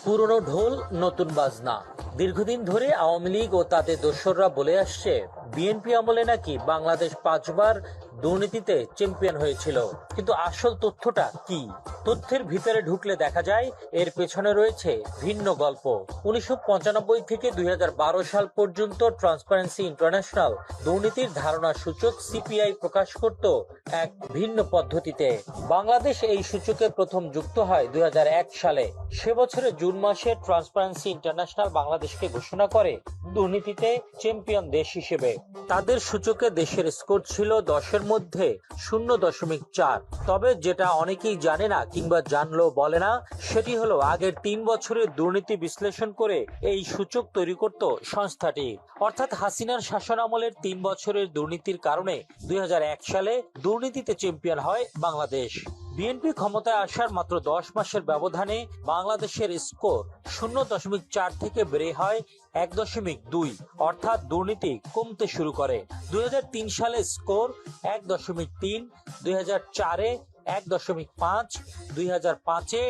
পুরনো ঢোল নতুন বাজনা। দীর্ঘদিন ধরে আওয়ামী লীগ ও তাদের দোসররা বলে আসছে, বিএনপি আমলে নাকি বাংলাদেশ 5বার দুর্নীতিতে চ্যাম্পিয়ন হয়েছিল। কিন্তু আসল তথ্যটা কি? তথ্যের ভিতরে ঢুকলে দেখা যায় এর পেছনে রয়েছে ভিন্ন গল্প। 1995 থেকে 2012 সাল পর্যন্ত ট্রান্সপারেন্সি ইন্টারন্যাশনাল দুর্নীতির ধারণা সূচক সিপিআই প্রকাশ করত এক ভিন্ন পদ্ধতিতে। বাংলাদেশ এই সূচকে প্রথম যুক্ত হয় 2001 সালে। সে বছরের জুন মাসে ট্রান্সপারেন্সি ইন্টারন্যাশনাল বাংলাদেশকে ঘোষণা করে দুর্নীতিতে চ্যাম্পিয়ন দেশ হিসেবে। তাদের সূচকে দেশের স্কোর ছিল 10-এর মধ্যে 0.4। তবে যেটা অনেকেই জানে না কিংবা জানলেও বলে না, সেটি হলো আগের 3 বছরের দুর্নীতি বিশ্লেষণ করে এই সূচক তৈরি করত সংস্থাটি। অর্থাৎ হাসিনার শাসন আমলের 3 বছরের দুর্নীতির কারণে 2001 সালে দুর্নীতিতে চ্যাম্পিয়ন হয় বাংলাদেশ। বিএনপি ক্ষমতায় আসার মাত্র 10 মাসের ব্যবধানে বাংলাদেশের স্কোর 0.4 থেকে বেড়ে হয় 1.2, অর্থাৎ দুর্নীতি কমতে শুরু করে। 2003 সালে স্কোর 1.3, 2004-এ 1.5, 2005-এ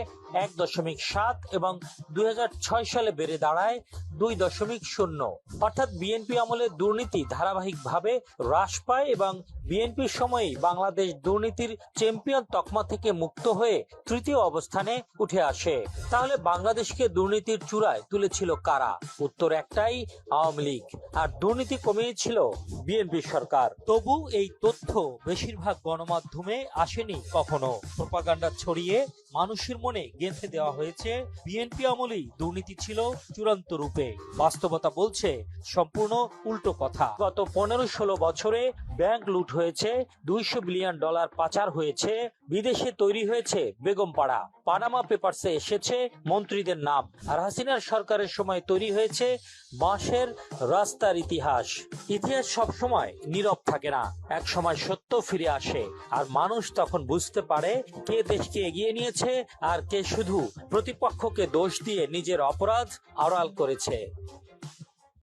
1.7 এবং 2006 সালে বেড়ে দাঁড়ায় 2.0। অর্থাৎ বিএনপি আমলে দুর্নীতি ধারাবাহিকভাবে হ্রাস পায় এবং বিএনপির সময়েই বাংলাদেশ দুর্নীতির চ্যাম্পিয়ন তকমা থেকে মুক্ত হয়ে তৃতীয় অবস্থানে উঠে আসে। তাহলে বাংলাদেশকে দুর্নীতির চূড়ায় তুলেছিল কারা? উত্তর একটাই, আওয়ামী লীগ। আর দুর্নীতি কমিয়েছিল বিএনপি সরকার। তবু এই তথ্য বেশিরভাগ গণমাধ্যমে আসেনি কখনো। প্রোপাগান্ডা ছড়িয়ে মানুষের মনে গেঁথে দেওয়া হয়েছে বিএনপি আমলেই দুর্নীতি ছিল চূড়ান্ত রূপে। বাস্তবতা বলছে সম্পূর্ণ উল্টো কথা। গত 15-16 বছরে ব্যাংক লুট হয়েছে, $200 বিলিয়ন পাচার হয়েছে, বিদেশে তৈরি হয়েছে বেগমপাড়া, পানামা পেপারসে এসেছে মন্ত্রীদের নাম, আর হাসিনার সরকারের সময় তৈরি হয়েছে বাঁশের রাস্তার ইতিহাস। ইতিহাস সবসময় নীরব থাকে না, এক সময় সত্য ফিরে আসে, আর মানুষ তখন বুঝতে পারে কে দেশকে এগিয়ে নিয়েছে আর কে শুধু প্রতিপক্ষকে দোষ দিয়ে নিজের অপরাধ আড়াল করেছে।